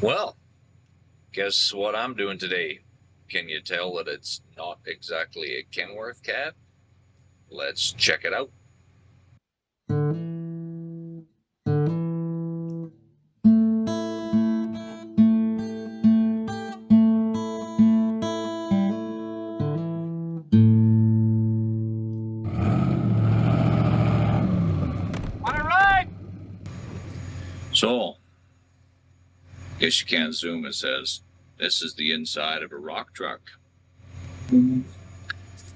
Well, guess what I'm doing today? Can you tell that it's not exactly a Kenworth cab? Let's check it out. So, guess you can't zoom, it says. This is the inside of a rock truck.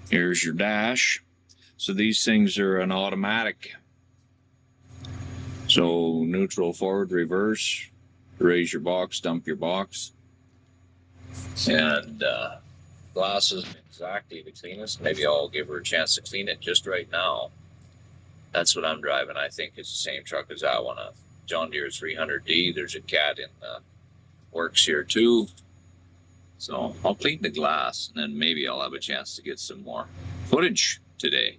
Here's your dash. So these things are an automatic. So neutral, forward, reverse, raise your box, dump your box. And glass isn't exactly the cleanest. Maybe I'll give her a chance to clean it just right now. That's what I'm driving. I think it's the same truck as that one, a John Deere 300D. There's a cat in the works here too. So I'll clean the glass and then maybe I'll have a chance to get some more footage today.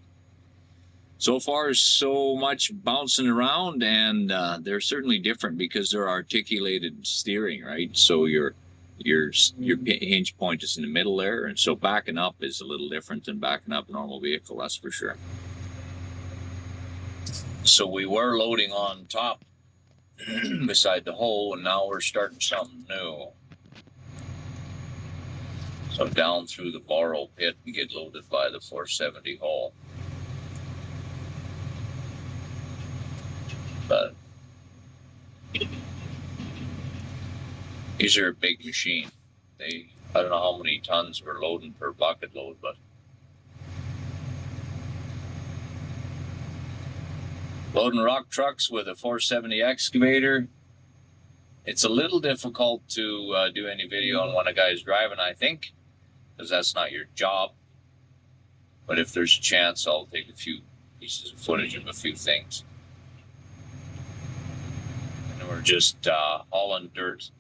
So far, so much bouncing around, and they're certainly different because they're articulated steering, right? So your hinge point is in the middle there, and so backing up is a little different than backing up a normal vehicle, that's for sure. So we were loading on top beside the hole, and now we're starting something new. So down through the borrow pit, we get loaded by the 470 hole. But these are a big machine. I don't know how many tons we're loading per bucket load, but loading rock trucks with a 470 excavator, it's a little difficult to do any video on when a guy's driving, I think, because that's not your job. But if there's a chance, I'll take a few pieces of footage of a few things. And we're just hauling dirt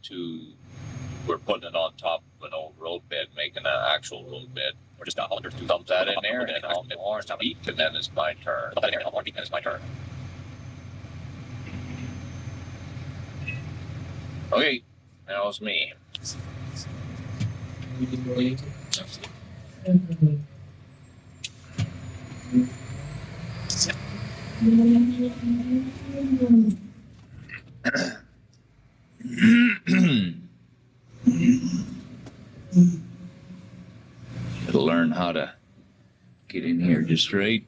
we're putting it on top of an old road bed, making an actual road bed. We're just hauling dirt to dump that in there, and then I'll horn beep, and then it's my turn. And then it's my turn. Okay, that was me. Gotta learn how to get in here just right.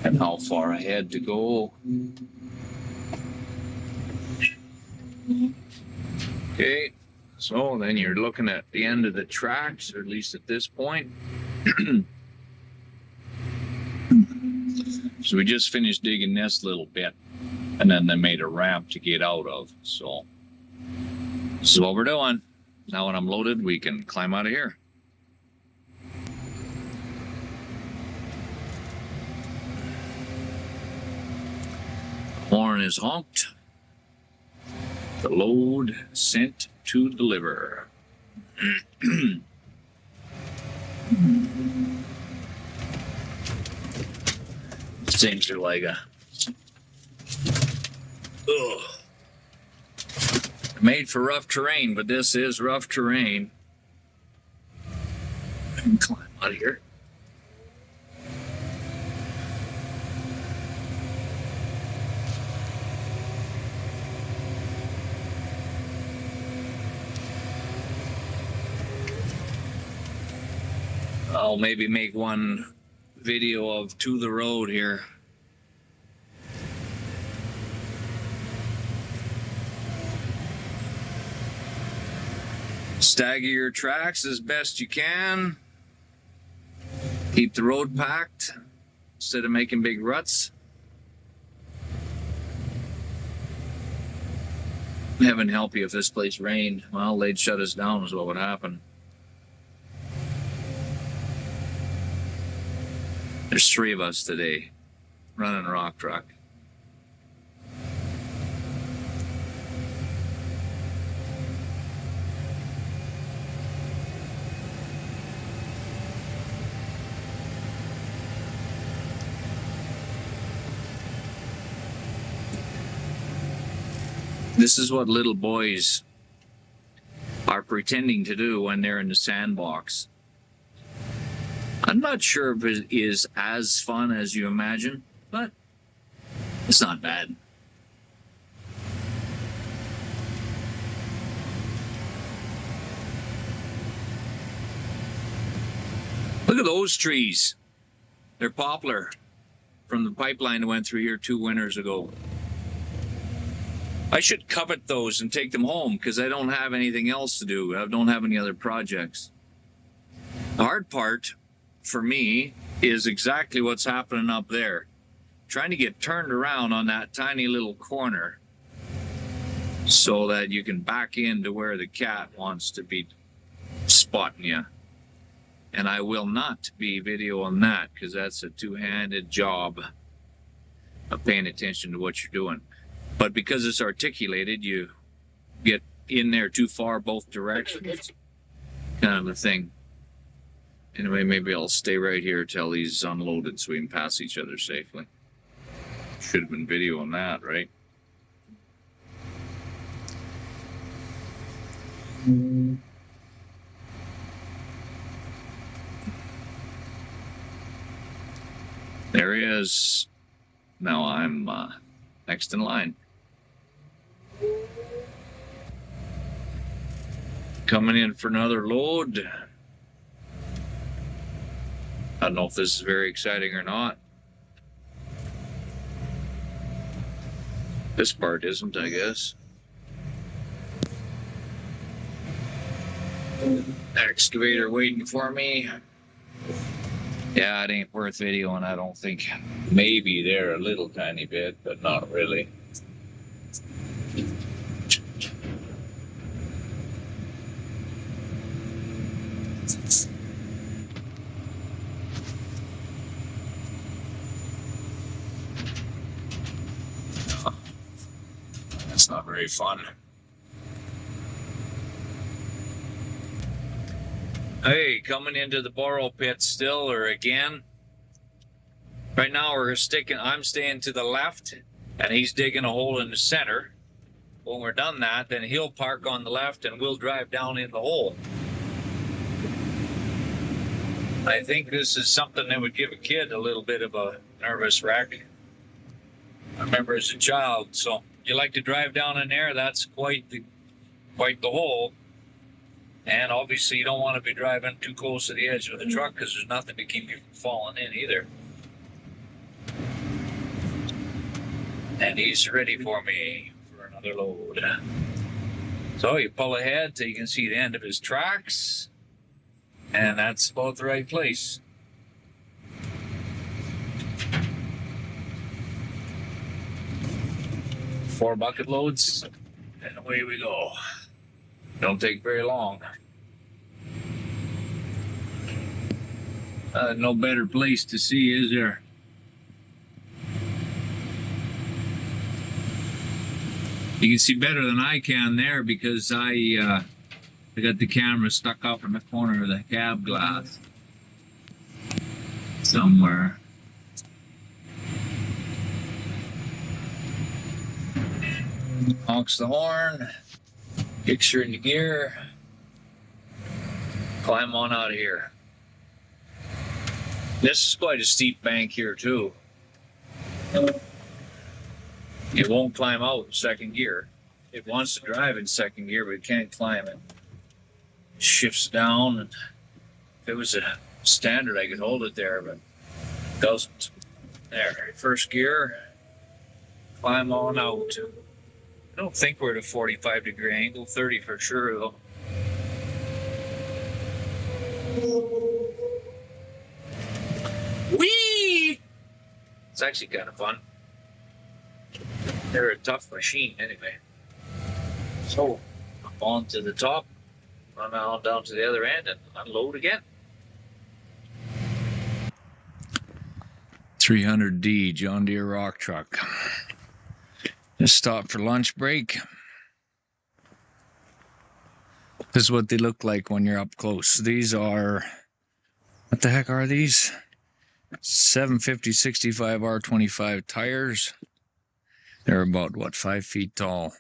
And how far ahead to go. Okay, so then you're looking at the end of the tracks, or at least at this point. So we just finished digging this little bit, and then they made a ramp to get out of. So this is what we're doing. Now when I'm loaded, we can climb out of here. Horn is honked. The load sent to deliver. Things are like made for rough terrain, but this is rough terrain. I can climb out of here. I'll maybe make one video of to the road here. Stagger your tracks as best you can. Keep the road packed instead of making big ruts. Heaven help you if this place rained. Well, they'd shut us down is what would happen. There's 3 of us today running a rock truck. This is what little boys are pretending to do when they're in the sandbox. I'm not sure if it is as fun as you imagine, but it's not bad. Look at those trees. They're poplar from the pipeline that went through here 2 winters ago. I should covet those and take them home because I don't have anything else to do. I don't have any other projects. The hard part for me is exactly what's happening up there. Trying to get turned around on that tiny little corner so that you can back into where the cat wants to be spotting you. And I will not be videoing that because that's a two-handed job of paying attention to what you're doing. But because it's articulated, you get in there too far both directions, kind of a thing. Anyway, maybe I'll stay right here till he's unloaded so we can pass each other safely. Should have been videoing that, right? There he is. Now I'm next in line. Coming in for another load. I don't know if this is very exciting or not. This part isn't, I guess. Excavator waiting for me. Yeah, it ain't worth videoing, I don't think. Maybe there a little tiny bit, but not really. That's not very fun. Hey, coming into the borrow pit still or again. Right now I'm staying to the left and he's digging a hole in the center. When we're done that, then he'll park on the left and we'll drive down in the hole. I think this is something that would give a kid a little bit of a nervous wreck. I remember as a child, so you like to drive down in there, that's quite the hole. And obviously you don't want to be driving too close to the edge of the truck because there's nothing to keep you from falling in either. And he's ready for me for another load. So you pull ahead till you can see the end of his tracks. And that's about the right place. Four bucket loads, and away we go. Don't take very long. No better place to see, is there? You can see better than I can there because I got the camera stuck up in the corner of the cab glass somewhere. Honks the horn, kicks her into gear, climb on out of here. This is quite a steep bank here too. It won't climb out in second gear. It wants to drive in second gear, but it can't climb it. Shifts down, and if it was a standard, I could hold it there, but it doesn't. There, first gear, climb on out. I don't think we're at a 45-degree angle, 30 for sure though. Whee! It's actually kind of fun. They're a tough machine anyway. So, up on to the top, run on down to the other end and unload again. 300D John Deere rock truck. Just stop for lunch break. This is what they look like when you're up close. These are, what the heck are these? 750/65 R25 tires. They're about, what, 5 feet tall.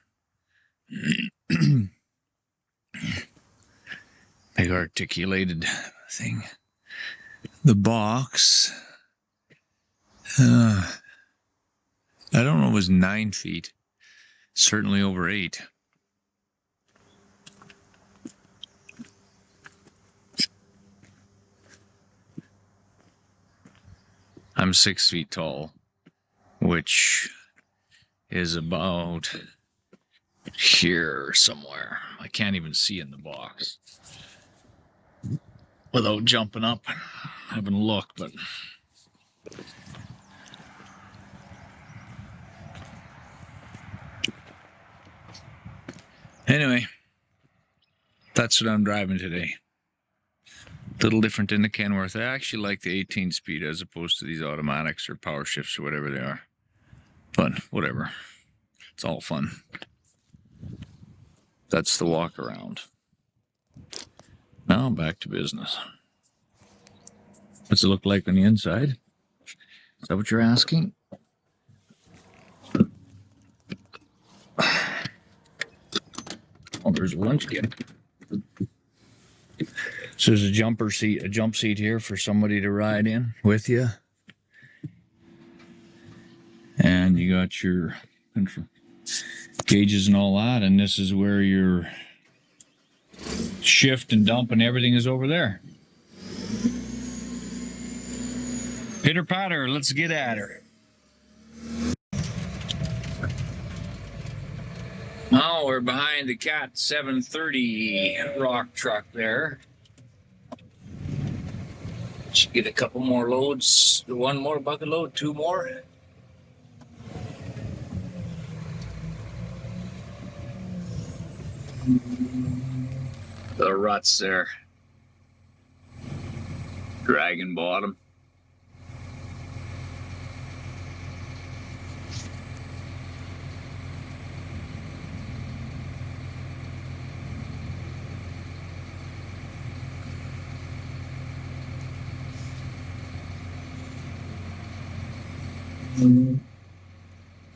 Big articulated thing. The box, I don't know, it was 9 feet. Certainly over 8. I'm 6 feet tall, which is about here somewhere. I can't even see in the box without jumping up. I haven't looked, but anyway, that's what I'm driving today. A little different than the Kenworth. I actually like the 18 speed as opposed to these automatics or power shifts or whatever they are. But whatever. It's all fun. That's the walk around. Now back to business. What's it look like on the inside? Is that what you're asking? Oh, there's a lunch kit. So there's a jump seat here for somebody to ride in with you. And you got your gauges and all that, and this is where your shift and dump and everything is over there. Pitter patter, let's get at her. Now we're behind the Cat 730 rock truck there. Should get a couple more loads. One more bucket load, 2 more. The ruts there. Dragon bottom. A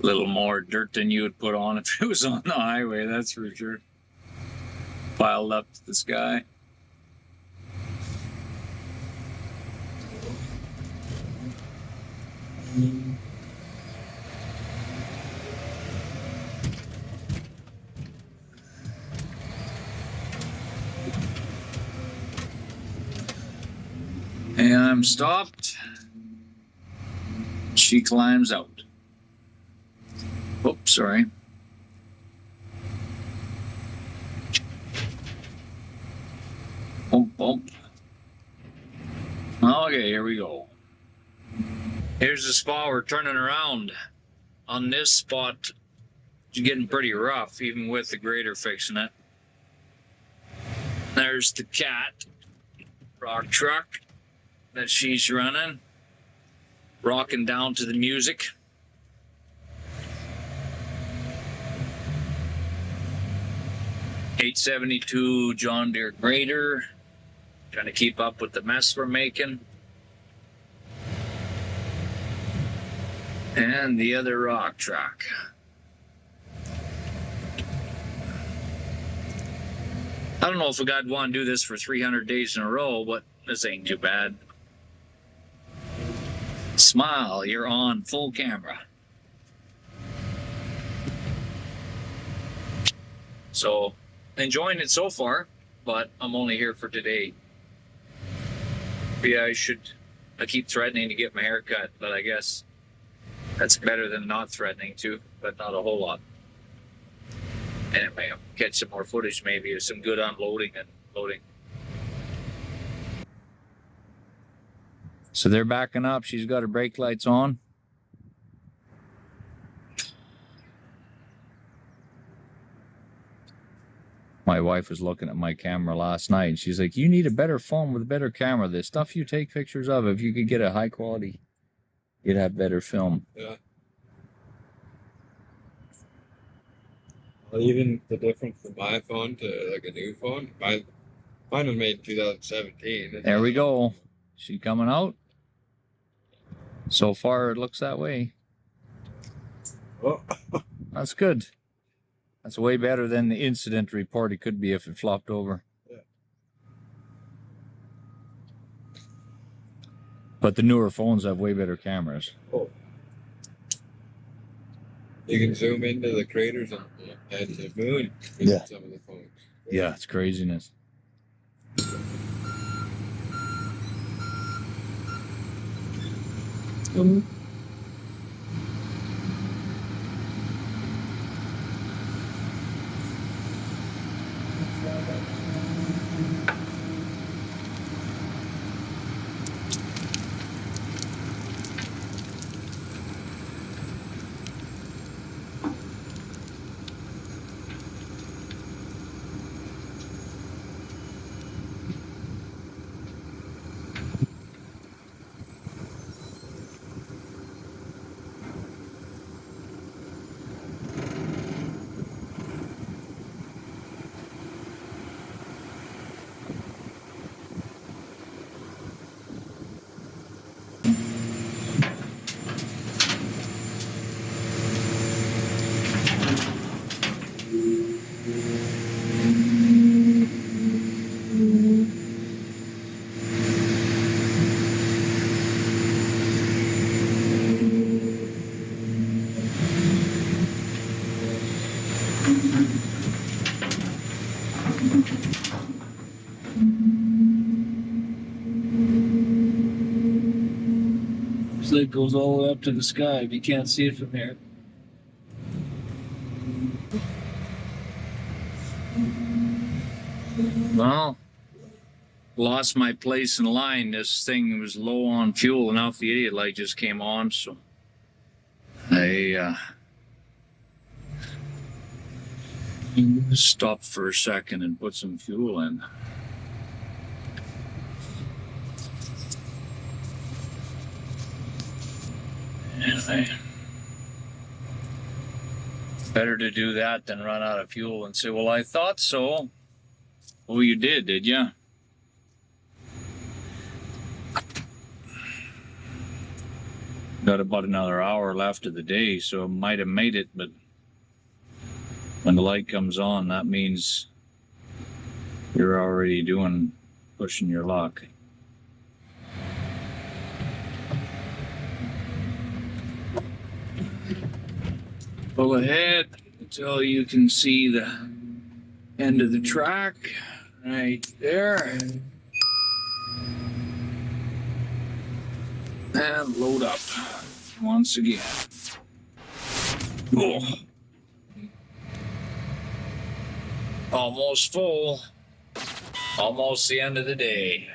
little more dirt than you would put on if it was on the highway, that's for sure. Piled up to the sky. And I'm stopped. She climbs out. Oops, sorry. Bump, bump. Okay, here we go. Here's the spot we're turning around. On this spot, it's getting pretty rough, even with the grader fixing it. There's the Cat rock truck that she's running, rocking down to the music. .872 John Deere grader, trying to keep up with the mess we're making. And the other rock truck. I don't know if I'd want to do this for 300 days in a row, but this ain't too bad. Smile, you're on full camera. So, enjoying it so far, but I'm only here for today. Yeah, I keep threatening to get my hair cut, but I guess that's better than not threatening to, but not a whole lot. Anyway, I'll catch some more footage maybe of some good unloading and loading. So they're backing up. She's got her brake lights on. My wife was looking at my camera last night and she's like, you need a better phone with a better camera. The stuff you take pictures of, if you could get a high quality, you'd have better film. Yeah. Well, even the difference from my phone to like a new phone, mine was made in 2017. There we go. She coming out? So far, it looks that way. Oh. That's good. That's way better than the incident report it could be if it flopped over. Yeah. But the newer phones have way better cameras. Oh. You can zoom into the craters and the moon with Yeah. some of the phones. Yeah, it's craziness. So it goes all the way up to the sky if you can't see it from here. Well, lost my place in line. This thing was low on fuel, and now the idiot light just came on, so I stopped for a second and put some fuel in. Anyway, better to do that than run out of fuel and say, well, I thought so. Well, you did you? Got about another hour left of the day, so I might have made it, but when the light comes on, that means you're already pushing your luck. Pull ahead until you can see the end of the track right there. And load up once again. Oh. Almost full. Almost the end of the day.